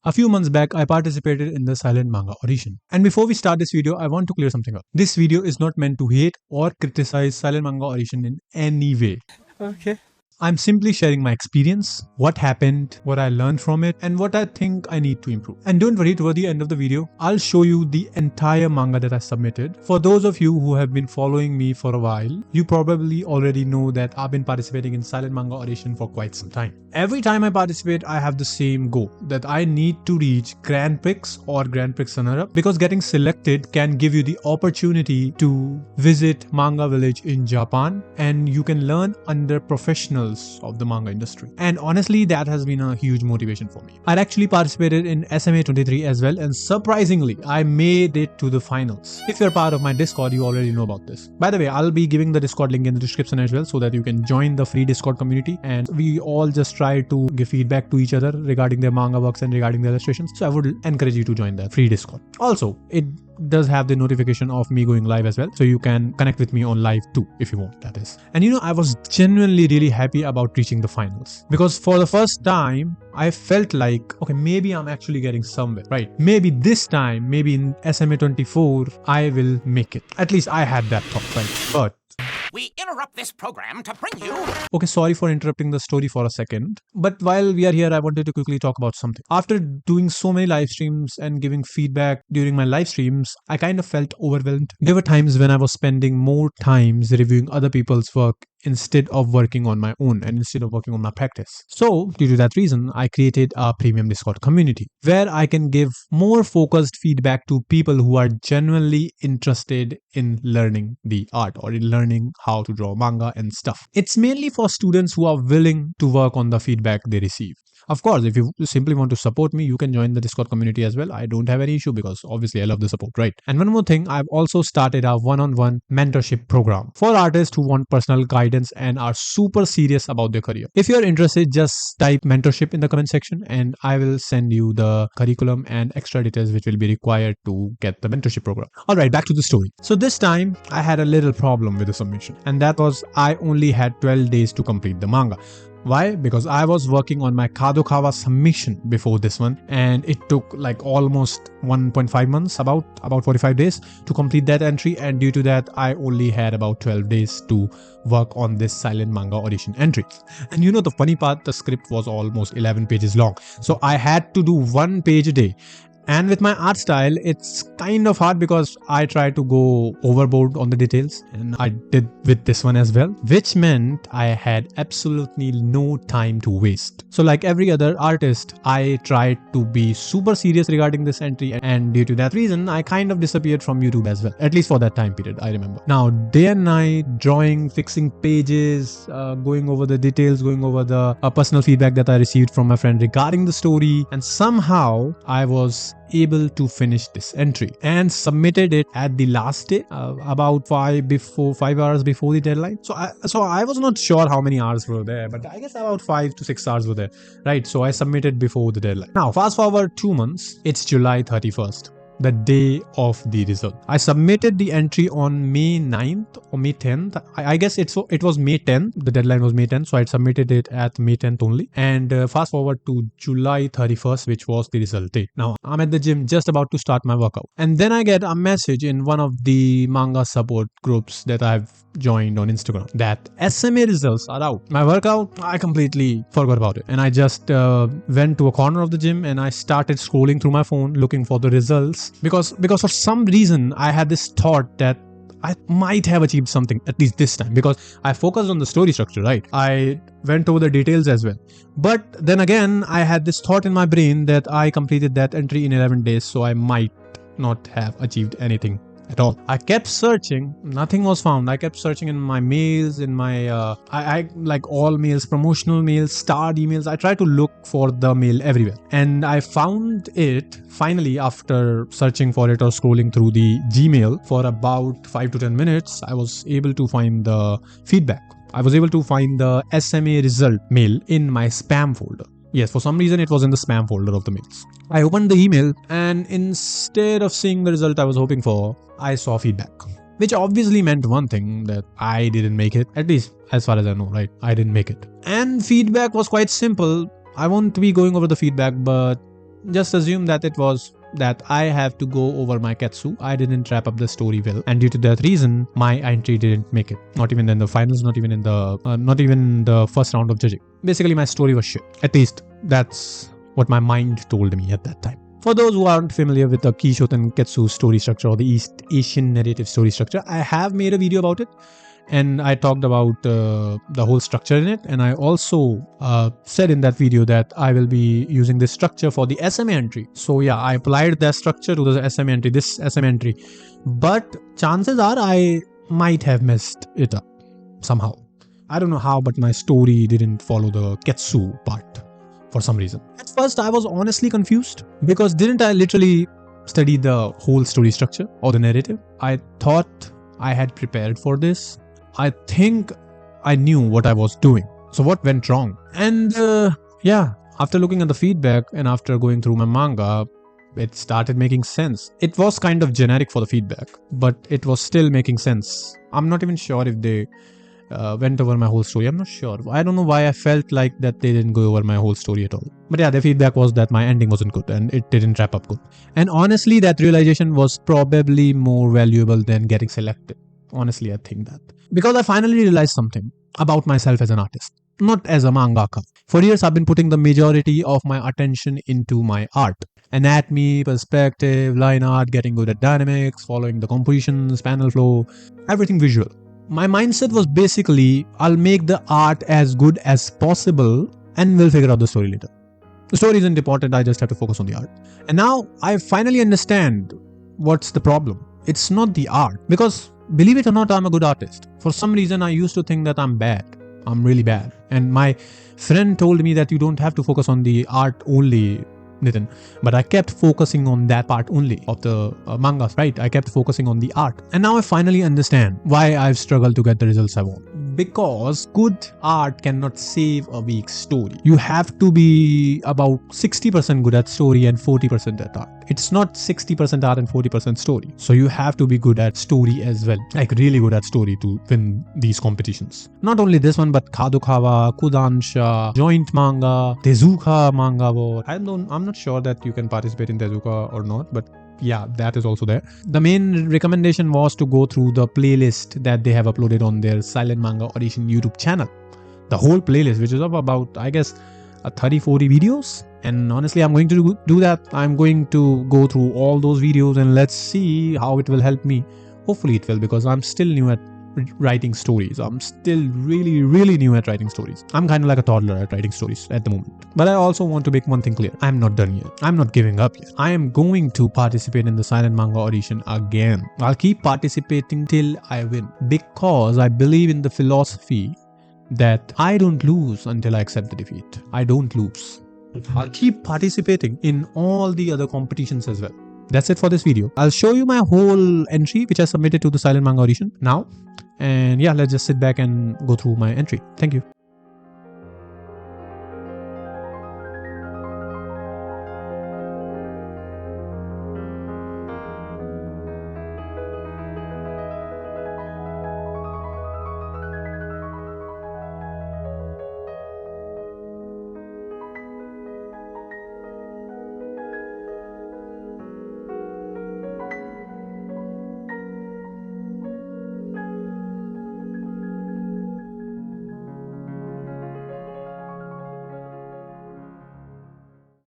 A few months back, I participated in the silent manga audition. And before we start this video, I want to clear something up. This video is not meant to hate or criticize silent manga audition in any way. Okay. I'm simply sharing my experience, what happened, what I learned from it, and what I think I need to improve. And don't worry, toward the end of the video, I'll show you the entire manga that I submitted. For those of you who have been following me for a while, you probably already know that I've been participating in silent manga audition for quite some time. Every time I participate, I have the same goal, that I need to reach Grand Prix or Grand Prix runner-up, because getting selected can give you the opportunity to visit Manga Village in Japan, and you can learn under professionals of the manga industry. And honestly, that has been a huge motivation for me. I actually participated in SMA 23 as well, and surprisingly, I made it to the finals. If you're part of my Discord, you already know about this. By the way, I'll be giving the Discord link in the description as well, so that you can join the free Discord community, and we all just try to give feedback to each other regarding their manga works and regarding the illustrations. So I would encourage you to join the free Discord. Also, it does have the notification of me going live as well, so you can connect with me on live too if you want, that is. And I was genuinely really happy about reaching the finals, because for the first time I felt like, okay, maybe I'm actually getting somewhere, right? Maybe this time, maybe in SMA 24 I will make it. At least I had that thought, right? But we interrupt this program to bring you... Okay, sorry for interrupting the story for a second. But while we are here, I wanted to quickly talk about something. After doing so many live streams and giving feedback during my live streams, I kind of felt overwhelmed. There were times when I was spending more times reviewing other people's work instead of working on my own and instead of working on my practice. So due to that reason, I created a premium Discord community where I can give more focused feedback to people who are genuinely interested in learning the art or in learning how to draw manga and stuff. It's mainly for students who are willing to work on the feedback they receive. Of course, if you simply want to support me, you can join the Discord community as well. I don't have any issue, because obviously I love the support, right? And one more thing, I've also started a one-on-one mentorship program for artists who want personal guidance and are super serious about their career. If you're interested, just type mentorship in the comment section and I will send you the curriculum and extra details which will be required to get the mentorship program. Alright, back to the story. So this time I had a little problem with the submission, and that was I only had 12 days to complete the manga. Why? Because I was working on my Kadokawa submission before this one, and it took like almost 1.5 months, about 45 days to complete that entry, and due to that I only had about 12 days to work on this silent manga audition entry. And the funny part, the script was almost 11 pages long, so I had to do 1 page a day. And with my art style, it's kind of hard because I try to go overboard on the details, and I did with this one as well, which meant I had absolutely no time to waste. So like every other artist, I tried to be super serious regarding this entry, and due to that reason, I kind of disappeared from YouTube as well, at least for that time period, I remember. Now, day and night, drawing, fixing pages, going over the details, going over the personal feedback that I received from my friend regarding the story, and somehow I was able to finish this entry and submitted it at the last day, about 5 hours before the deadline. So I was not sure how many hours were there, but I guess about 5 to 6 hours were there, right? So I submitted before the deadline. Now fast forward 2 months, it's July 31st, the day of the result. I submitted the entry on May 9th or May 10th. I guess it was May 10th. The deadline was May 10th, so I submitted it at May 10th only. And fast forward to July 31st, which was the result date. Now I'm at the gym just about to start my workout, and then I get a message in one of the manga support groups that I've joined on Instagram that SMA results are out. My workout, I completely forgot about it, and I just went to a corner of the gym and I started scrolling through my phone looking for the results, because for some reason I had this thought that I might have achieved something at least this time, because I focused on the story structure, right? I went over the details as well. But then again, I had this thought in my brain that I completed that entry in 11 days, so I might not have achieved anything at all. I kept searching, nothing was found. I kept searching in my mails, in my I like all mails, promotional mails, starred emails. I tried to look for the mail everywhere, and I found it finally after searching for it or scrolling through the Gmail for about 5 to 10 minutes. I was able to find the feedback. I was able to find the SMA result mail in my spam folder. Yes, for some reason it was in the spam folder of the mails. I opened the email, and instead of seeing the result I was hoping for, I saw feedback, which obviously meant one thing, that I didn't make it, at least as far as I know, right? I didn't make it. And feedback was quite simple. I won't be going over the feedback, but just assume that it was that I have to go over my Ketsu. I didn't wrap up the story well, and due to that reason, my entry didn't make it. Not even in the finals, not even in the first round of judging. Basically, my story was shit. At least that's what my mind told me at that time. For those who aren't familiar with the Kishoten Ketsu story structure or the East Asian narrative story structure, I have made a video about it. And I talked about the whole structure in it. And I also said in that video that I will be using this structure for the SMA entry. So yeah, I applied that structure to the SMA entry, this SMA entry. But chances are I might have messed it up somehow. I don't know how, but my story didn't follow the Ketsu part for some reason. At first, I was honestly confused because didn't I literally study the whole story structure or the narrative? I thought I had prepared for this. I think I knew what I was doing. So what went wrong? And yeah, after looking at the feedback and after going through my manga, it started making sense. It was kind of generic for the feedback, but it was still making sense. I'm not even sure if they went over my whole story. I'm not sure. I don't know why I felt like that they didn't go over my whole story at all. But yeah, the feedback was that my ending wasn't good and it didn't wrap up good. And honestly, that realization was probably more valuable than getting selected. Honestly, I think that. Because I finally realized something about myself as an artist, not as a mangaka. For years, I've been putting the majority of my attention into my art. Anatomy, perspective, line art, getting good at dynamics, following the compositions, panel flow, everything visual. My mindset was basically, I'll make the art as good as possible and we'll figure out the story later. The story isn't important, I just have to focus on the art. And now I finally understand what's the problem. It's not the art. Because believe it or not, I'm a good artist. For some reason, I used to think that I'm bad. I'm really bad. And my friend told me that you don't have to focus on the art only, Nitin. But I kept focusing on that part only of the mangas, right? I kept focusing on the art. And now I finally understand why I've struggled to get the results I want. Because good art cannot save a weak story. You have to be about 60% good at story and 40% at art. It's not 60% art and 40% story. So you have to be good at story as well. Like really good at story to win these competitions. Not only this one, but Kadokawa, Kodansha, Joint Manga, Tezuka Manga War. I'm not sure that you can participate in Tezuka or not, but yeah, that is also there. The main recommendation was to go through the playlist that they have uploaded on their Silent Manga Audition YouTube channel. The whole playlist, which is of about, I guess, 30-40 videos. And honestly, I'm going to do that. I'm going to go through all those videos and let's see how it will help me. Hopefully it will, because I'm still new at writing stories. I'm still really new at writing stories. I'm kind of like a toddler at writing stories at the moment. But I also want to make one thing clear. I'm not done yet. I'm not giving up yet. I am going to participate in the Silent Manga Audition again. I'll keep participating till I win, because I believe in the philosophy that I don't lose until I accept the defeat. I don't lose. I'll keep participating in all the other competitions as well. That's it for this video. I'll show you my whole entry which I submitted to the Silent Manga Audition now. And yeah, let's just sit back and go through my entry. Thank you.